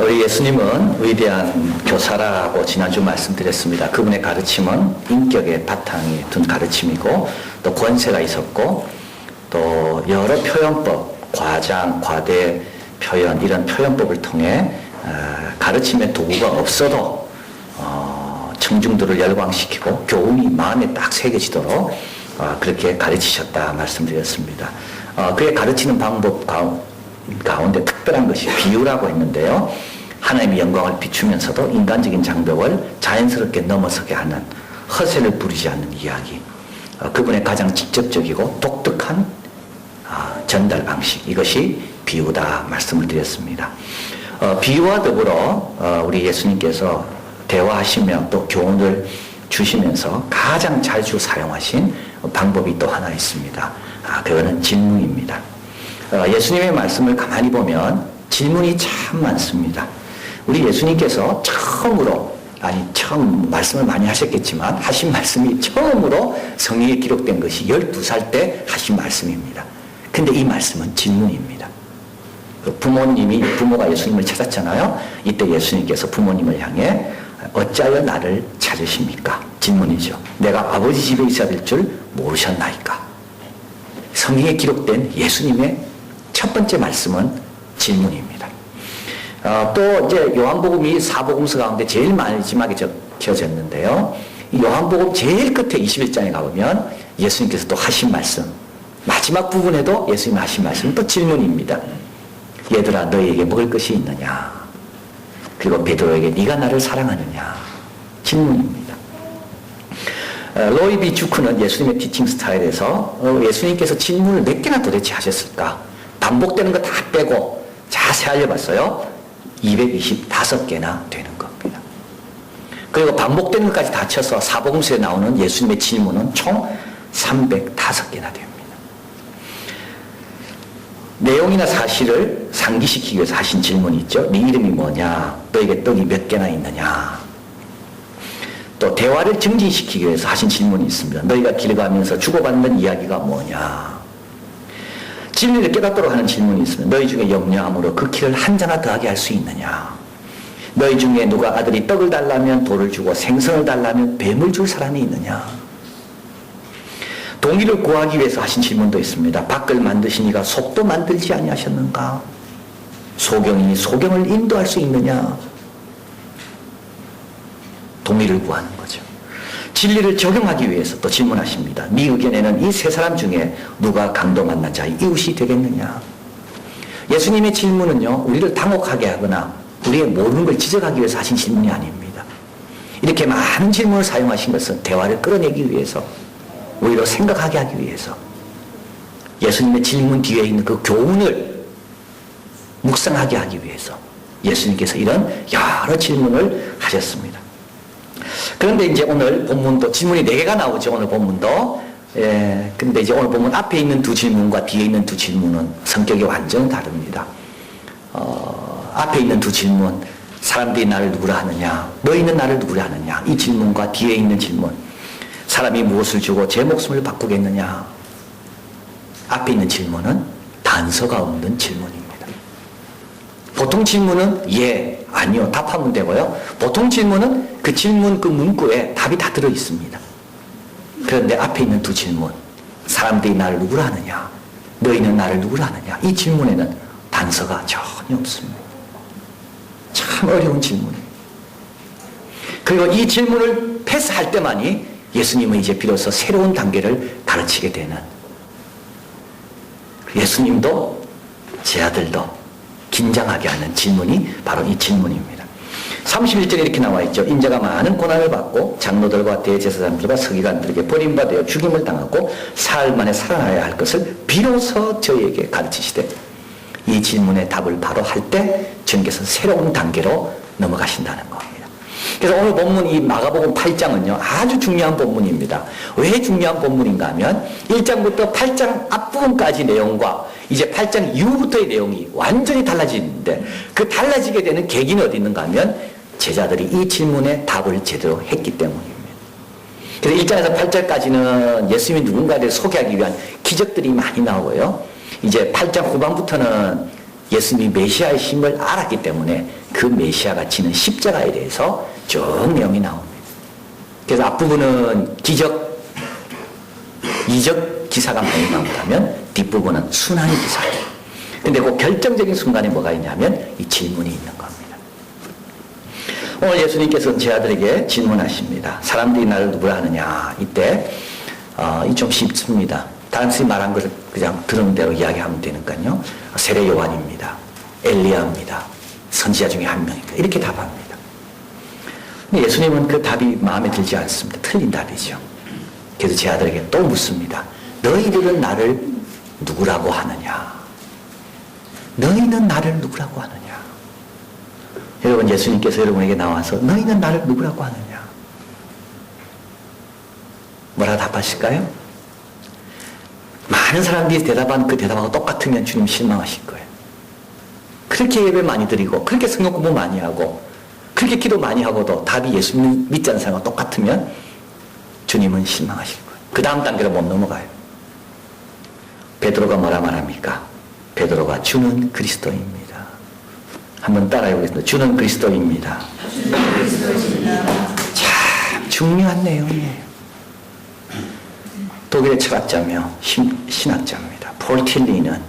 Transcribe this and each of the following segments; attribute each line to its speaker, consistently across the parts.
Speaker 1: 우리 예수님은 위대한 교사라고 지난주 말씀드렸습니다. 그분의 가르침은 인격의 바탕에 둔 가르침이고 또 권세가 있었고 또 여러 표현법, 과장, 과대 표현 이런 표현법을 통해 가르침의 도구가 없어도 청중들을 열광시키고 교훈이 마음에 딱 새겨지도록 그렇게 가르치셨다 말씀드렸습니다. 그의 가르치는 방법 가운데 특별한 것이 비유라고 했는데요. 하나님의 영광을 비추면서도 인간적인 장벽을 자연스럽게 넘어서게 하는 허세를 부리지 않는 이야기. 그분의 가장 직접적이고 독특한 전달 방식. 이것이 비유다 말씀을 드렸습니다. 비유와 더불어 우리 예수님께서 대화하시며 또 교훈을 주시면서 가장 자주 사용하신 방법이 또 하나 있습니다. 그거는 질문입니다. 예수님의 말씀을 가만히 보면 질문이 참 많습니다. 우리 예수님께서 처음 말씀을 많이 하셨겠지만 하신 말씀이 처음으로 성경에 기록된 것이 12살 때 하신 말씀입니다. 근데 이 말씀은 질문입니다. 부모가 예수님을 찾았잖아요. 이때 예수님께서 부모님을 향해 어찌하여 나를 찾으십니까? 질문이죠. 내가 아버지 집에 있어야 될 줄 모르셨나이까? 성경에 기록된 예수님의 첫 번째 말씀은 질문입니다. 또 이제 요한복음이 사복음서 가운데 제일 마지막에 적혀졌는데요. 이 요한복음 제일 끝에 21장에 가보면 예수님께서 또 하신 말씀, 마지막 부분에도 예수님이 하신 말씀은 또 질문입니다. 얘들아 너희에게 먹을 것이 있느냐? 그리고 베드로에게 네가 나를 사랑하느냐? 질문입니다. 로이 비 주크는 예수님의 티칭 스타일에서 예수님께서 질문을 몇 개나 도대체 하셨을까? 반복되는 거 다 빼고 자세히 알려봤어요. 225개나 되는 겁니다. 그리고 반복되는 것까지 다 쳐서 사복음서에 나오는 예수님의 질문은 총 305개나 됩니다. 내용이나 사실을 상기시키기 위해서 하신 질문이 있죠. 네 이름이 뭐냐? 너에게 떡이 몇 개나 있느냐? 또 대화를 증진시키기 위해서 하신 질문이 있습니다. 너희가 길 가면서 주고받는 이야기가 뭐냐? 진리를 깨닫도록 하는 질문이 있습니다. 너희 중에 염려함으로 그 길을 한 자나 더하게 할 수 있느냐? 너희 중에 누가 아들이 떡을 달라면 돌을 주고 생선을 달라면 뱀을 줄 사람이 있느냐? 동의를 구하기 위해서 하신 질문도 있습니다. 밖을 만드시니가 속도 만들지 아니하셨는가? 소경이니 소경을 인도할 수 있느냐? 동의를 구하는 거죠. 진리를 적용하기 위해서 또 질문하십니다. 네 의견에는 이 세 사람 중에 누가 강도 만난 자의 이웃이 되겠느냐? 예수님의 질문은요, 우리를 당혹하게 하거나 우리의 모르는 걸 지적하기 위해서 하신 질문이 아닙니다. 이렇게 많은 질문을 사용하신 것은 대화를 끌어내기 위해서, 오히려 생각하게 하기 위해서, 예수님의 질문 뒤에 있는 그 교훈을 묵상하게 하기 위해서 예수님께서 이런 여러 질문을 하셨습니다. 그런데 이제 오늘 본문도 질문이 4개가 나오죠. 오늘 본문도. 근데 이제 오늘 본문 앞에 있는 두 질문과 뒤에 있는 두 질문은 성격이 완전 다릅니다. 앞에 있는 두 질문, 사람들이 나를 누구라 하느냐, 너희는 나를 누구라 하느냐, 이 질문과 뒤에 있는 질문, 사람이 무엇을 주고 제 목숨을 바꾸겠느냐. 앞에 있는 질문은 단서가 없는 질문입니다. 보통 질문은 예, 아니요, 답하면 되고요. 보통 질문은 그 질문 그 문구에 답이 다 들어 있습니다. 그런데 앞에 있는 두 질문, 사람들이 나를 누구라 하느냐, 너희는 나를 누구라 하느냐, 이 질문에는 단서가 전혀 없습니다. 참 어려운 질문이에요. 그리고 이 질문을 패스할 때만이 예수님은 이제 비로소 새로운 단계를 가르치게 되는, 예수님도 제 아들도 긴장하게 하는 질문이 바로 이 질문입니다. 31절에 이렇게 나와 있죠. 인자가 많은 고난을 받고 장로들과 대제사장들과 서기관들에게 버림받아 죽임을 당하고 사흘 만에 살아나야 할 것을 비로소 저희에게 가르치시되, 이 질문의 답을 바로 할 때 주님께서 새로운 단계로 넘어가신다는 겁니다. 그래서 오늘 본문 이 마가복음 8장은요 아주 중요한 본문입니다. 왜 중요한 본문인가 하면 1장부터 8장 앞부분까지 내용과 이제 8장 이후부터의 내용이 완전히 달라지는데, 그 달라지게 되는 계기는 어디 있는가 하면 제자들이 이 질문에 답을 제대로 했기 때문입니다. 그래서 1장에서 8절까지는 예수님이 누군가를 소개하기 위한 기적들이 많이 나오고요. 이제 8장 후반부터는 예수님이 메시아의 힘을 알았기 때문에 그 메시아가 지는 십자가에 대해서 쭉 내용이 나옵니다. 그래서 앞부분은 기적, 이적 기사가 많이 나온다면 뒷부분은 순환의 기사예요. 근데 그 결정적인 순간에 뭐가 있냐면 이 질문이 있는 겁니다. 오늘 예수님께서는 제 아들에게 질문하십니다. 사람들이 나를 누구라 하느냐. 이때 이 좀 쉽습니다. 다른 사람이 말한 것을 그냥 들은 대로 이야기하면 되니까요. 세례 요한입니다. 엘리야입니다. 선지자 중에 한 명입니다. 이렇게 답합니다. 근데 예수님은 그 답이 마음에 들지 않습니다. 틀린 답이죠. 그래서 제 아들에게 또 묻습니다. 너희들은 나를 누구라고 하느냐? 너희는 나를 누구라고 하느냐? 여러분, 예수님께서 여러분에게 나와서 너희는 나를 누구라고 하느냐? 뭐라 답하실까요? 많은 사람들이 대답한 그 대답하고 똑같으면 주님 실망하실 거예요. 그렇게 예배 많이 드리고 그렇게 성경 공부 많이 하고 그렇게 기도 많이 하고도 답이 예수님 믿지 않는 사람과 똑같으면 주님은 실망하실 거예요. 그 다음 단계로 못 넘어가요. 베드로가 뭐라 말합니까? 베드로가 주는 그리스도입니다. 한번 따라해 보겠습니다. 주는 그리스도입니다. 참 중요한 내용이에요. 독일의 철학자며 신학자입니다. 폴 틸리는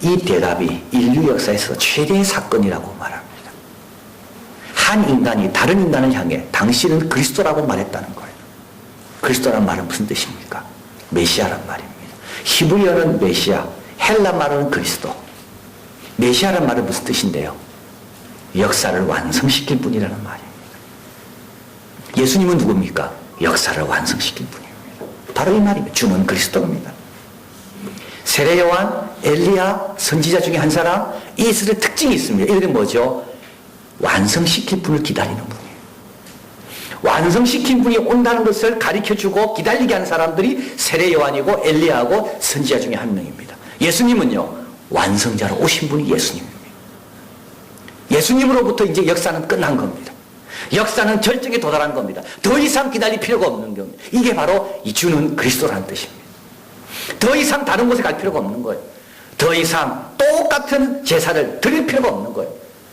Speaker 1: 이 대답이 인류 역사에서 최대의 사건이라고 말합니다. 한 인간이 다른 인간을 향해 당신은 그리스도라고 말했다는 거예요. 그리스도란 말은 무슨 뜻입니까? 메시아란 말입니다. 히브리어는 메시아, 헬라 말은 그리스도. 메시아란 말은 무슨 뜻인데요? 역사를 완성시킬 분이라는 말입니다. 예수님은 누굽니까? 역사를 완성시킬 분입니다. 바로 이 말입니다. 주는 그리스도입니다. 세례 요한, 엘리야, 선지자 중에 한 사람, 이들의 특징이 있습니다. 이들은 뭐죠? 완성시킬 분을 기다리는 분이에요. 완성시킨 분이 온다는 것을 가르쳐주고 기다리게 하는 사람들이 세례 요한이고 엘리야하고 선지자 중에 한 명입니다. 예수님은요, 완성자로 오신 분이 예수님입니다. 예수님으로부터 이제 역사는 끝난 겁니다. 역사는 절정에 도달한 겁니다. 더 이상 기다릴 필요가 없는 겁니다. 이게 바로 이 주는 그리스도라는 뜻입니다. 더 이상 다른 곳에 갈 필요가 없는 거예요. 더 이상 똑같은 제사를 드릴 필요가 없는 거예요.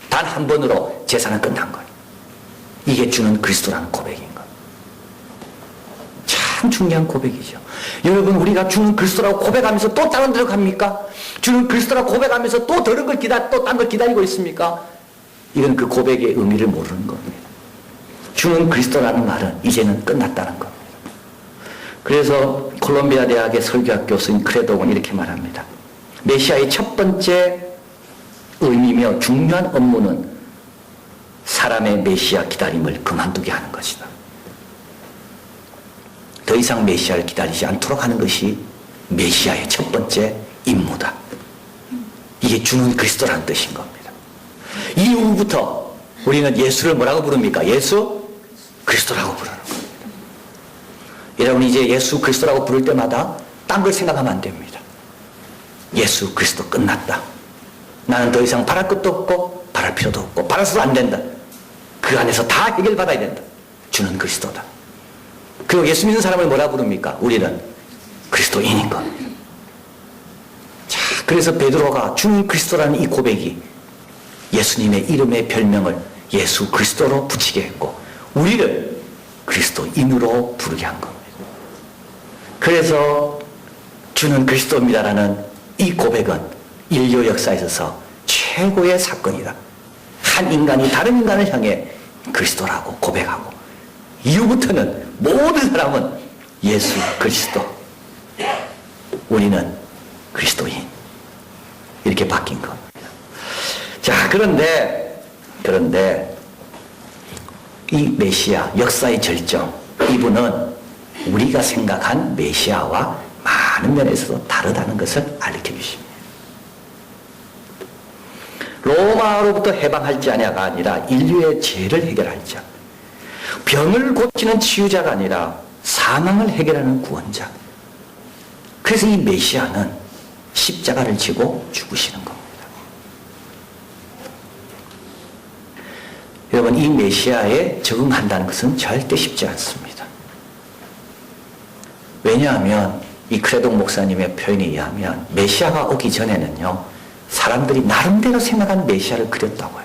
Speaker 1: 단 한 번으로 제사는 끝난 거예요. 이게 주는 그리스도라는 고백인 거예요. 참 중요한 고백이죠. 여러분, 우리가 주는 그리스도라고 고백하면서 또 다른 데로 갑니까? 주는 그리스도라고 고백하면서 또 다른 걸 또 딴 걸 기다리고 있습니까? 이건 그 고백의 의미를 모르는 겁니다. 주는 그리스도라는 말은 이제는 끝났다는 겁니다. 그래서 콜롬비아 대학의 설교학 교수인 크레독은 이렇게 말합니다. 메시아의 첫 번째 의미며 중요한 업무는 사람의 메시아 기다림을 그만두게 하는 것이다. 더 이상 메시아를 기다리지 않도록 하는 것이 메시아의 첫 번째 임무다. 이게 주는 그리스도라는 뜻인 겁니다. 이후부터 우리는 예수를 뭐라고 부릅니까? 예수 그리스도라고 부르는 겁니다. 여러분, 이제 예수 그리스도라고 부를 때마다 딴 걸 생각하면 안 됩니다. 예수 그리스도 끝났다. 나는 더 이상 바랄 것도 없고 바랄 필요도 없고 바라서도 안 된다. 그 안에서 다 해결받아야 된다. 주는 그리스도다. 그리고 예수 믿는 사람을 뭐라 부릅니까? 우리는 그리스도인인 겁니다. 자, 그래서 베드로가 주는 그리스도라는 이 고백이 예수님의 이름의 별명을 예수 그리스도로 붙이게 했고 우리를 그리스도인으로 부르게 한 겁니다. 그래서 주는 그리스도입니다라는 이 고백은 인류 역사에 있어서 최고의 사건이다. 한 인간이 다른 인간을 향해 그리스도라고 고백하고 이후부터는 모든 사람은 예수 그리스도, 우리는 그리스도인, 이렇게 바뀐 겁니다. 자, 그런데 이 메시아, 역사의 절정, 이분은 우리가 생각한 메시아와 많은 면에서 다르다는 것을 알려 주십니다. 로마로부터 해방할지 아냐가 아니라 인류의 죄를 해결할 자, 병을 고치는 치유자가 아니라 사망을 해결하는 구원자. 그래서 이 메시아는 십자가를 지고 죽으시는 겁니다. 여러분, 이 메시아에 적응한다는 것은 절대 쉽지 않습니다. 왜냐하면 이 크레독 목사님의 표현에 의하면 메시아가 오기 전에는요, 사람들이 나름대로 생각한 메시아를 그렸다고요.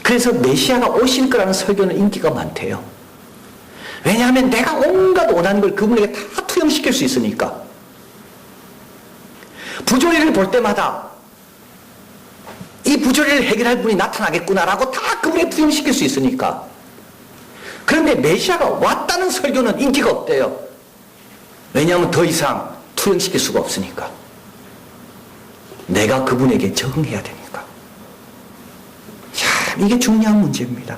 Speaker 1: 그래서 메시아가 오실 거라는 설교는 인기가 많대요. 왜냐하면 내가 온갖 원하는 걸 그분에게 다 투영시킬 수 있으니까. 부조리를 볼 때마다 이 부조리를 해결할 분이 나타나겠구나라고 다 그분에게 투영시킬 수 있으니까. 그런데 메시아가 왔다는 설교는 인기가 없대요. 왜냐하면 더 이상 투영시킬 수가 없으니까. 내가 그분에게 적응해야 되니까. 참 이게 중요한 문제입니다.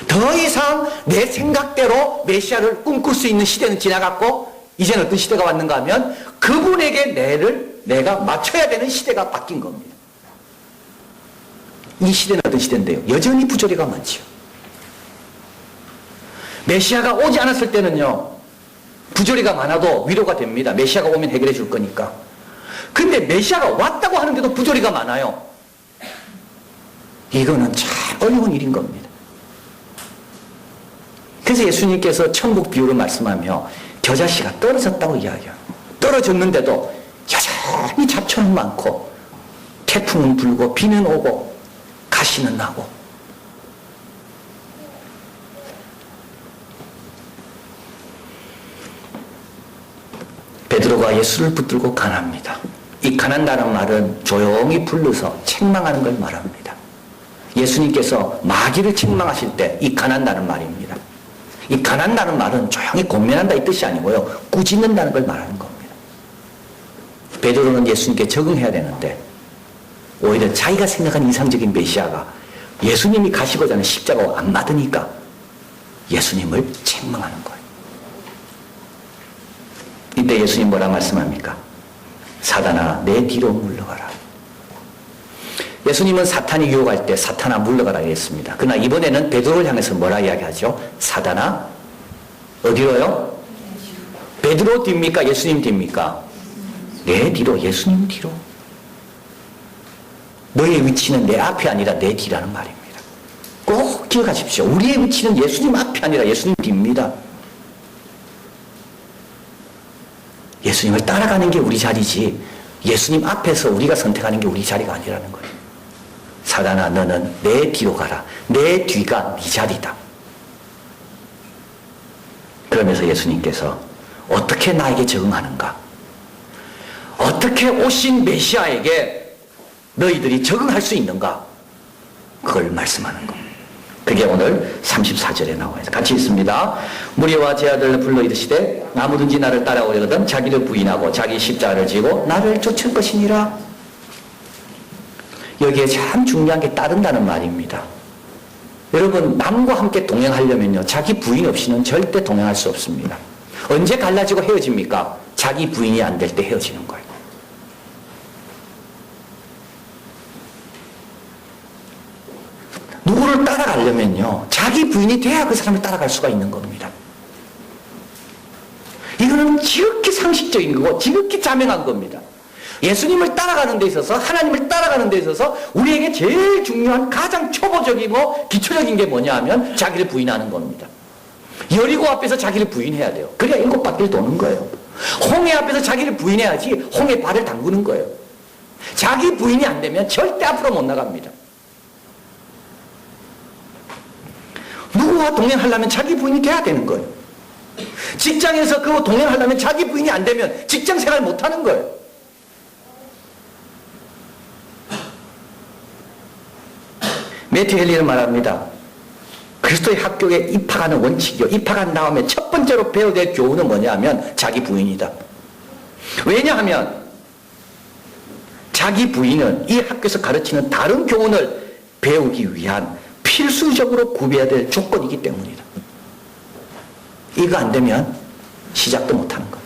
Speaker 1: 더 이상 내 생각대로 메시아를 꿈꿀 수 있는 시대는 지나갔고 이제는 어떤 시대가 왔는가 하면 그분에게 내가 맞춰야 되는 시대가 바뀐 겁니다. 이 시대는 어떤 시대인데요? 여전히 부조리가 많지요. 메시아가 오지 않았을 때는요, 부조리가 많아도 위로가 됩니다. 메시아가 오면 해결해 줄 거니까. 근데 메시아가 왔다고 하는데도 부조리가 많아요. 이거는 참 어려운 일인 겁니다. 그래서 예수님께서 천국 비유를 말씀하며 겨자씨가 떨어졌다고 이야기해요. 떨어졌는데도 여전히 잡초는 많고 태풍은 불고 비는 오고 가시는 나고. 베드로가 예수를 붙들고 가납니다. 이 가난다는 말은 조용히 불러서 책망하는 걸 말합니다. 예수님께서 마귀를 책망하실 때 이 가난다는 말입니다. 이 가난다는 말은 조용히 권면한다 이 뜻이 아니고요. 꾸짖는다는 걸 말하는 겁니다. 베드로는 예수님께 적응해야 되는데 오히려 자기가 생각한 이상적인 메시아가 예수님이 가시고자 하는 십자가와 안 맞으니까 예수님을 책망하는 거예요. 이때 예수님 뭐라 말씀합니까? 사단아 내 뒤로 물러가라. 예수님은 사탄이 유혹할 때 사탄아 물러가라 했습니다. 그러나 이번에는 베드로를 향해서 뭐라 이야기하죠? 사단아 어디로요? 베드로 뒤입니까? 예수님 뒤입니까? 내 뒤로, 예수님 뒤로. 너의 위치는 내 앞이 아니라 내 뒤라는 말입니다. 꼭 기억하십시오. 우리의 위치는 예수님 앞이 아니라 예수님 뒤입니다. 예수님을 따라가는 게 우리 자리지 예수님 앞에서 우리가 선택하는 게 우리 자리가 아니라는 거예요. 사단아 너는 내 뒤로 가라. 내 뒤가 네 자리다. 그러면서 예수님께서 어떻게 나에게 적응하는가? 어떻게 오신 메시아에게 너희들이 적응할 수 있는가? 그걸 말씀하는 겁니다. 그게 오늘 34절에 나와요. 같이 읽습니다. 무리와 제 아들을 불러 이르시되 아무든지 나를 따라오려거든 자기를 부인하고 자기 십자가를 지고 나를 쫓을 것이니라. 여기에 참 중요한 게 따른다는 말입니다. 여러분 남과 함께 동행하려면요 자기 부인 없이는 절대 동행할 수 없습니다. 언제 갈라지고 헤어집니까? 자기 부인이 안 될 때 헤어지는 거예요. 누구를 따라가려면요 자기 부인이 돼야 그 사람을 따라갈 수가 있는 겁니다. 이거는 지극히 상식적인 거고 지극히 자명한 겁니다. 예수님을 따라가는 데 있어서 하나님을 따라가는 데 있어서 우리에게 제일 중요한 가장 초보적이고 기초적인 게 뭐냐 하면 자기를 부인하는 겁니다. 여리고 앞에서 자기를 부인해야 돼요. 그래야 7바퀴를 도는 거예요. 홍해 앞에서 자기를 부인해야지 홍해 발을 담그는 거예요. 자기 부인이 안 되면 절대 앞으로 못 나갑니다. 누구와 동행하려면 자기 부인이 돼야 되는 거예요. 직장에서 그거 동행하려면 자기 부인이 안 되면 직장 생활 못 하는 거예요. 매튜 헨리는 말합니다. 그리스도의 학교에 입학하는 원칙이요. 입학한 다음에 첫 번째로 배워야 될 교훈은 뭐냐면 자기 부인이다. 왜냐하면 자기 부인은 이 학교에서 가르치는 다른 교훈을 배우기 위한 필수적으로 구비해야 될 조건이기 때문이다. 이거 안 되면 시작도 못하는 거예요.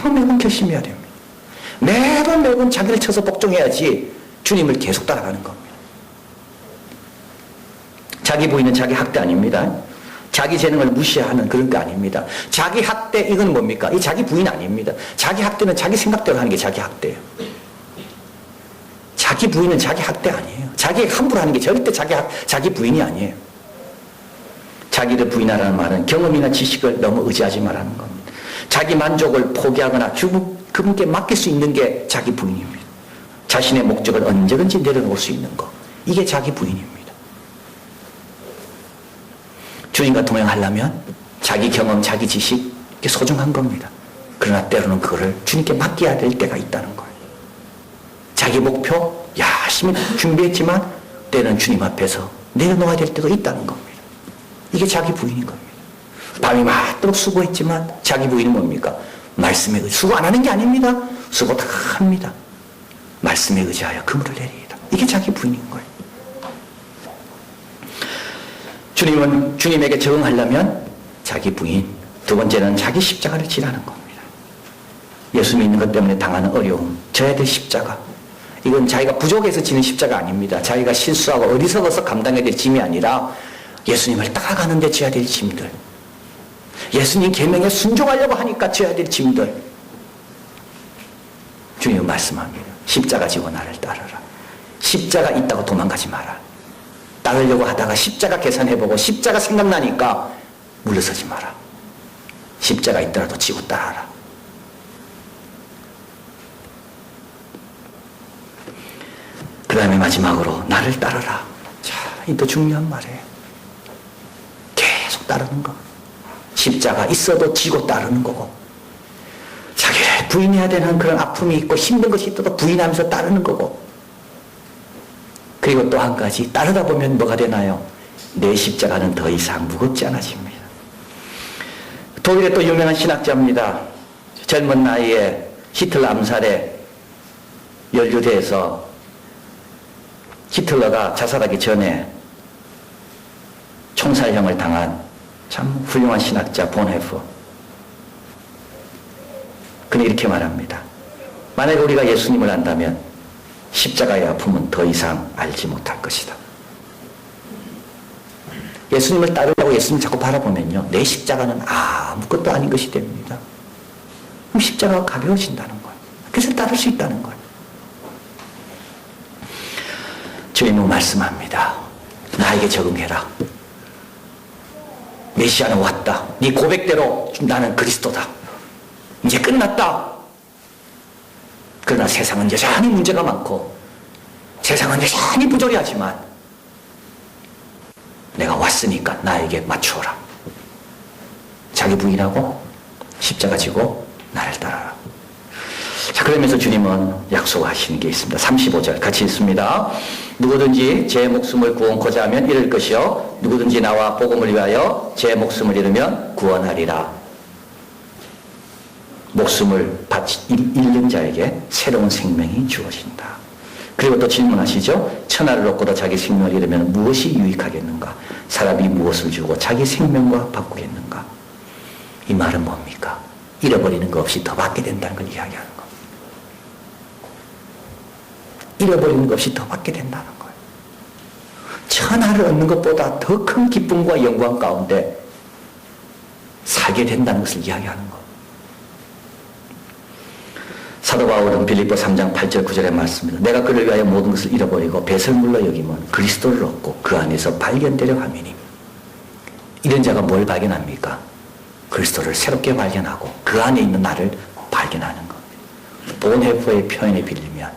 Speaker 1: 매번 결심해야 됩니다. 매번 자기를 쳐서 복종해야지 주님을 계속 따라가는 겁니다. 자기 부인은 자기 학대 아닙니다. 자기 재능을 무시하는 그런 게 아닙니다. 자기 학대 이건 뭡니까? 이 자기 부인 아닙니다. 자기 학대는 자기 생각대로 하는 게 자기 학대예요. 자기 부인은 자기 학대 아니에요. 자기 함부로 하는 게 절대 자기 부인이 아니에요. 자기를 부인하라는 말은 경험이나 지식을 너무 의지하지 말라는 겁니다. 자기 만족을 포기하거나 그분께 맡길 수 있는 게 자기 부인입니다. 자신의 목적을 언제든지 내려놓을 수 있는 것. 이게 자기 부인입니다. 주님과 동행하려면 자기 경험, 자기 지식, 이게 소중한 겁니다. 그러나 때로는 그거를 주님께 맡겨야 될 때가 있다는 거예요. 자기 목표 열심히 준비했지만 때는 주님 앞에서 내려놓아야 될 때도 있다는 겁니다. 이게 자기 부인인 겁니다. 밤이 맞도록 수고했지만 자기 부인은 뭡니까? 말씀에 수고 안 하는 게 아닙니다. 수고 다 합니다. 말씀에 의지하여 그물을 내리이다. 이게 자기 부인인 거예요. 주님은 주님에게 적응하려면 자기 부인, 두 번째는 자기 십자가를 지라는 겁니다. 예수 믿는 것 때문에 당하는 어려움, 져야 될 십자가. 이건 자기가 부족해서 지는 십자가 아닙니다. 자기가 실수하고 어리석어서 감당해야 될 짐이 아니라 예수님을 따라가는데 져야 될 짐들. 예수님 계명에 순종하려고 하니까 져야 될 짐들. 주님은 말씀합니다. 십자가 지고 나를 따르라. 십자가 있다고 도망가지 마라. 따르려고 하다가 십자가 계산해보고 십자가 생각나니까 물러서지 마라. 십자가 있더라도 지고 따라라. 그 다음에 마지막으로 나를 따르라. 자, 이 또 중요한 말이에요. 계속 따르는 거. 십자가 있어도 지고 따르는 거고, 자기를 부인해야 되는 그런 아픔이 있고 힘든 것이 있어도 부인하면서 따르는 거고, 그리고 또 한 가지 따르다 보면 뭐가 되나요? 내 십자가는 더 이상 무겁지 않아집니다. 독일의 또 유명한 신학자입니다. 젊은 나이에 히틀러 암살에 연루돼서 히틀러가 자살하기 전에 총살형을 당한 참 훌륭한 신학자 본헤프. 그는 이렇게 말합니다. 만약에 우리가 예수님을 안다면 십자가의 아픔은 더 이상 알지 못할 것이다. 예수님을 따르려고 예수님을 자꾸 바라보면요, 내 십자가는 아무것도 아닌 것이 됩니다. 그럼 십자가가 가벼워진다는 거예요. 그래서 따를 수 있다는 거예요. 주님은 말씀합니다. 나에게 적응해라. 메시아는 왔다. 네 고백대로 나는 그리스도다. 이제 끝났다. 그러나 세상은 여전히 문제가 많고 세상은 여전히 부조리하지만 내가 왔으니까 나에게 맞추어라. 자기 부인하고 십자가 지고 나를 따라라. 자, 그러면서 주님은 약속하시는 게 있습니다. 35절 같이 읽습니다. 누구든지 제 목숨을 구원코자 하면 잃을 것이요 누구든지 나와 복음을 위하여 제 목숨을 잃으면 구원하리라. 목숨을 잃는 자에게 새로운 생명이 주어진다. 그리고 또 질문하시죠. 천하를 얻고도 자기 생명을 잃으면 무엇이 유익하겠는가? 사람이 무엇을 주고 자기 생명과 바꾸겠는가? 이 말은 뭡니까? 잃어버리는 거 없이 더 받게 된다는 걸 이야기하는 겁니다. 잃어버리는 것 없이 더 받게 된다는 거예요. 천하를 얻는 것보다 더 큰 기쁨과 영광 가운데 살게 된다는 것을 이야기하는 거예요. 사도 바울은 빌립보 3장 8절 9절의 말씀입니다. 내가 그를 위하여 모든 것을 잃어버리고 배설물로 여기면 그리스도를 얻고 그 안에서 발견되려 함이니. 이런 자가 뭘 발견합니까? 그리스도를 새롭게 발견하고 그 안에 있는 나를 발견하는 겁니다. 본헤프의 표현에 빌리면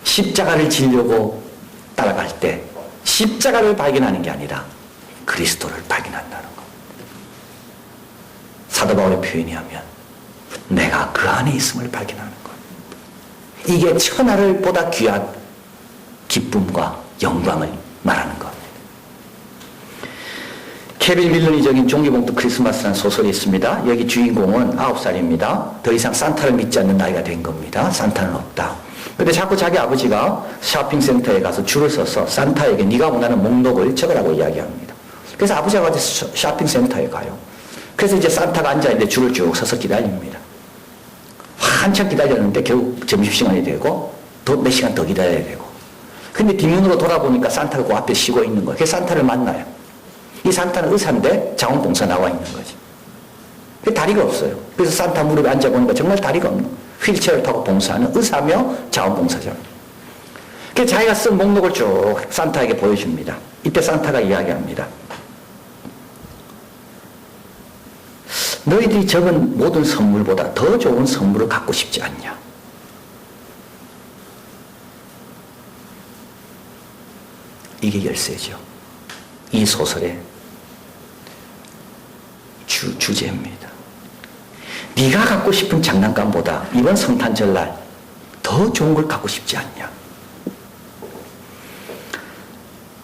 Speaker 1: 십자가를 지려고 따라갈 때 십자가를 발견하는 게 아니라 그리스도를 발견한다는 겁니다. 사도 바울의 표현이 하면 내가 그 안에 있음을 발견하는 거예요. 이게 천하를 보다 귀한 기쁨과 영광을 말하는 겁니다. 케빈 밀런이 적인 종기봉투 크리스마스라는 소설이 있습니다. 여기 주인공은 9살입니다. 더 이상 산타를 믿지 않는 나이가 된 겁니다. 산타는 없다. 근데 자꾸 자기 아버지가 쇼핑센터에 가서 줄을 서서 산타에게 네가 원하는 목록을 적으라고 이야기합니다. 그래서 아버지가 가서 쇼핑센터에 가요. 그래서 이제 산타가 앉아있는데 줄을 쭉 서서 기다립니다. 한참 기다렸는데 결국 점심시간이 되고 또 몇 시간 더 기다려야 되고, 근데 뒷면으로 돌아보니까 산타가 그 앞에 쉬고 있는 거예요. 그래서 산타를 만나요. 이 산타는 의사인데 자원봉사 나와 있는 거지. 다리가 없어요. 그래서 산타 무릎에 앉아보니까 정말 다리가 없는 거예요. 휠체어를 타고 봉사하는 의사며 자원봉사자. 그래서 자기가 쓴 목록을 쭉 산타에게 보여줍니다. 이때 산타가 이야기합니다. 너희들이 적은 모든 선물보다 더 좋은 선물을 갖고 싶지 않냐? 이게 열쇠죠. 이 소설의 주제입니다. 네가 갖고 싶은 장난감보다 이번 성탄절날 더 좋은 걸 갖고 싶지 않냐?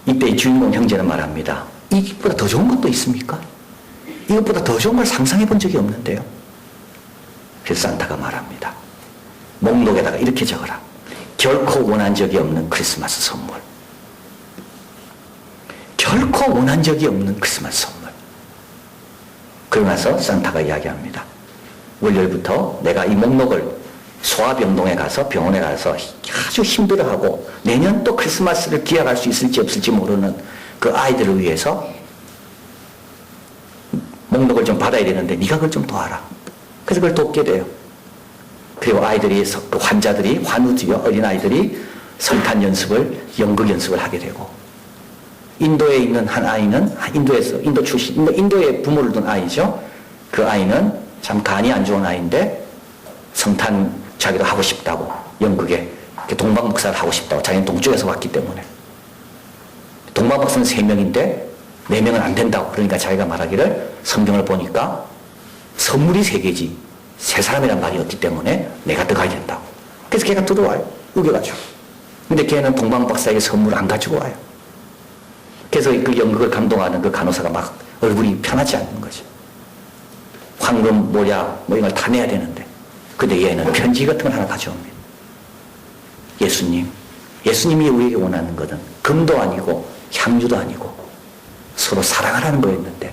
Speaker 1: 이때 주인공 형제는 말합니다. 이것보다 더 좋은 것도 있습니까? 이것보다 더 좋은 걸 상상해 본 적이 없는데요. 그래서 산타가 말합니다. 목록에다가 이렇게 적어라. 결코 원한 적이 없는 크리스마스 선물. 결코 원한 적이 없는 크리스마스 선물. 그러고 나서 산타가 이야기합니다. 월요일부터 내가 이 목록을 소아병동에 가서 병원에 가서 아주 힘들어하고 내년 또 크리스마스를 기약할 수 있을지 없을지 모르는 그 아이들을 위해서 목록을 좀 받아야 되는데 네가 그걸 좀 도와라. 그래서 그걸 돕게 돼요. 그리고 아이들이, 그 환자들이, 환우들이요, 어린아이들이 성탄 연습을, 연극 연습을 하게 되고, 인도에 있는 한 아이는, 인도 출신, 인도에 부모를 둔 아이죠. 그 아이는 참 간이 안 좋은 아이인데, 성탄 자기도 하고 싶다고, 연극에, 동방목사를 하고 싶다고, 자기는 동쪽에서 왔기 때문에. 동방목사는 3명인데, 4명은 안 된다고. 그러니까 자기가 말하기를, 성경을 보니까, 선물이 3개지, 3사람이란 말이 없기 때문에 내가 들어가야 된다고. 그래서 걔가 들어와요. 우겨가지고. 근데 걔는 동방박사에게 선물을 안 가지고 와요. 그래서 그 연극을 감동하는 그 간호사가 막 얼굴이 편하지 않는 거죠. 황금, 모략, 뭐 이걸 다 내야 되는데. 근데 얘는 편지 같은 걸 하나 가져옵니다. 예수님이 우리에게 원하는 것은 금도 아니고 향유도 아니고 서로 사랑하라는 거였는데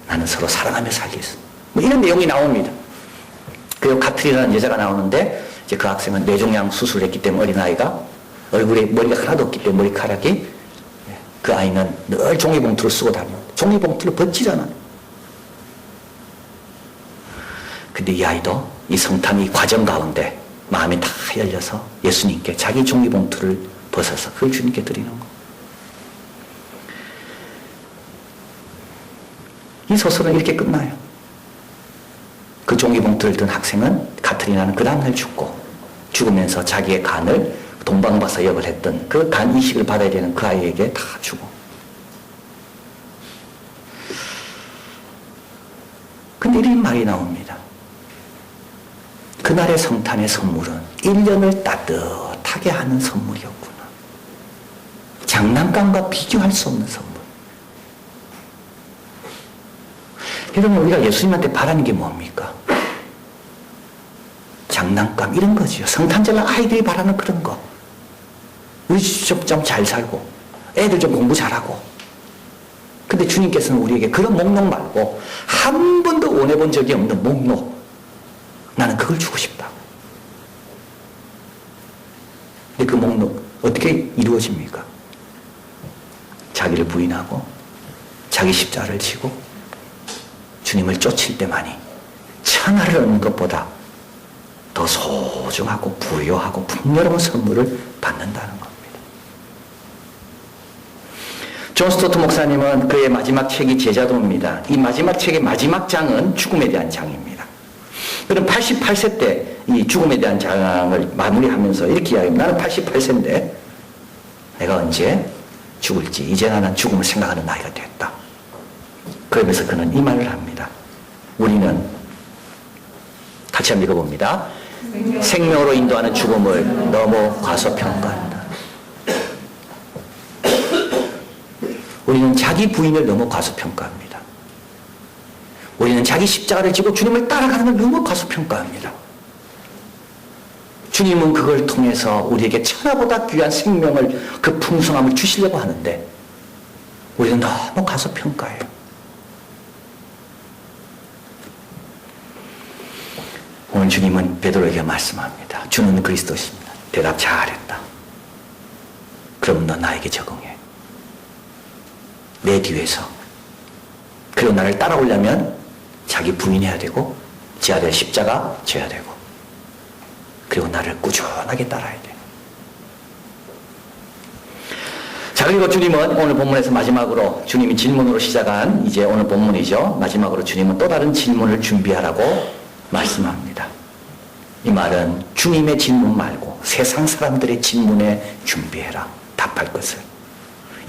Speaker 1: 나는 서로 사랑하며 살겠어. 뭐 이런 내용이 나옵니다. 그리고 카트리라는 여자가 나오는데 이제 그 학생은 뇌종양 수술을 했기 때문에 어린아이가 얼굴에 머리가 하나도 없기 때문에 머리카락이, 그 아이는 늘 종이봉투를 쓰고 다닙니다. 종이봉투를 벗지잖아요. 근데 이 아이도 이 성탄 이 과정 가운데 마음이 다 열려서 예수님께 자기 종이봉투를 벗어서 그걸 주님께 드리는 거. 이 소설은 이렇게 끝나요. 그 종이봉투를 든 학생은 카트리나는 그 다음날 죽으면서 자기의 간을 동방박사 역을 했던 그 간 이식을 받아야 되는 그 아이에게 다 주고. 근데 이런 말이 나옵니다. 그날의 성탄의 선물은 1년을 따뜻하게 하는 선물이었구나. 장난감과 비교할 수 없는 선물. 여러분, 우리가 예수님한테 바라는 게 뭡니까? 장난감 이런 거지요. 성탄절날 아이들이 바라는 그런 거. 우리 좀 잘 살고 애들 좀 공부 잘하고. 근데 주님께서는 우리에게 그런 목록 말고 한 번도 원해본 적이 없는 목록. 나는 그걸 주고 싶다. 근데 그 목록 어떻게 이루어집니까? 자기를 부인하고 자기 십자가를 지고 주님을 쫓을 때만이 천하를 얻는 것보다 더 소중하고 부유하고 풍요로운 선물을 받는다는 겁니다. 존 스토트 목사님은 그의 마지막 책이 제자도입니다. 이 마지막 책의 마지막 장은 죽음에 대한 장입니다. 그럼 88세 때 이 죽음에 대한 장을 마무리하면서 이렇게 이야기합니다. 나는 88세인데 내가 언제 죽을지 이제 나는 죽음을 생각하는 나이가 됐다. 그러면서 그는 이 말을 합니다. 우리는 같이 한번 읽어봅니다. 생명으로 인도하는 죽음을 너무 과소평가한다. 우리는 자기 부인을 너무 과소평가합니다. 우리는 자기 십자가를 지고 주님을 따라가는 걸 너무 과소평가합니다. 주님은 그걸 통해서 우리에게 천하보다 귀한 생명을, 그 풍성함을 주시려고 하는데 우리는 너무 과소평가해요. 오늘 주님은 베드로에게 말씀합니다. 주는 그리스도십니다. 대답 잘했다. 그럼 너 나에게 적응해. 내 뒤에서. 그리고 나를 따라오려면 자기 부인해야 되고 지 아들 십자가 져야 되고 그리고 나를 꾸준하게 따라야 돼. 자, 그리고 주님은 오늘 본문에서 마지막으로 주님이 질문으로 시작한 이제 오늘 본문이죠. 마지막으로 주님은 또 다른 질문을 준비하라고 말씀합니다. 이 말은 주님의 질문 말고 세상 사람들의 질문에 준비해라. 답할 것을.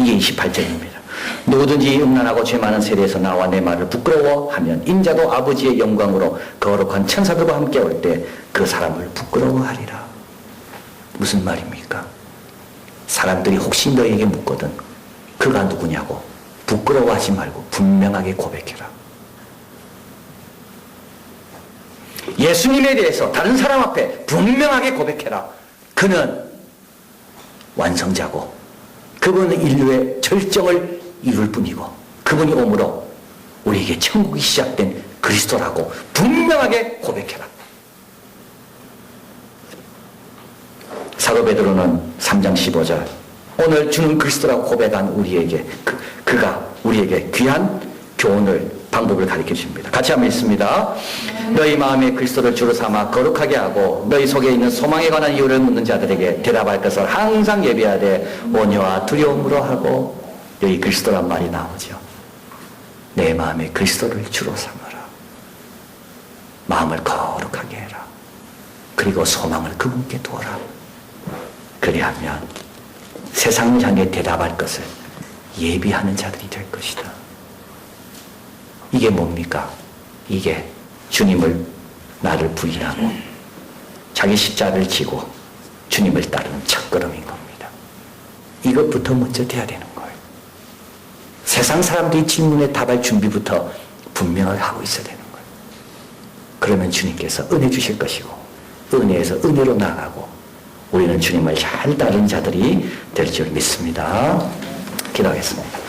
Speaker 1: 이게 28절입니다. 누구든지 음란하고 죄 많은 세대에서 나와 내 말을 부끄러워하면 인자도 아버지의 영광으로 거룩한 천사들과 함께 올 때 그 사람을 부끄러워하리라. 무슨 말입니까? 사람들이 혹시 너에게 묻거든 그가 누구냐고 부끄러워하지 말고 분명하게 고백해라. 예수님에 대해서 다른 사람 앞에 분명하게 고백해라. 그는 완성자고 그분은 인류의 절정을 이룰 뿐이고 그분이 오므로 우리에게 천국이 시작된 그리스도라고 분명하게 고백해라. 사도 베드로는 3장 15절 오늘 주는 그리스도라고 고백한 우리에게 그가 우리에게 귀한 교훈을 방법을 가르쳐 주십니다. 같이 한번 읽습니다. 너희 마음에 그리스도를 주로 삼아 거룩하게 하고 너희 속에 있는 소망에 관한 이유를 묻는 자들에게 대답할 것을 항상 예비하되 온유와 두려움으로 하고 여기 그리스도란 말이 나오죠. 내 마음에 그리스도를 주로 삼아라. 마음을 거룩하게 해라. 그리고 소망을 그분께 두어라. 그리하면 세상을 향해 대답할 것을 예비하는 자들이 될 것이다. 이게 뭡니까? 이게 주님을 나를 부인하고 자기 십자가를 지고 주님을 따르는 첫걸음인 겁니다. 이것부터 먼저 돼야 되는 거예요. 세상 사람들이 질문에 답할 준비부터 분명하게 하고 있어야 되는 거예요. 그러면 주님께서 은혜 주실 것이고 은혜에서 은혜로 나가고 우리는 주님을 잘 따르는 자들이 될 줄 믿습니다. 기도하겠습니다.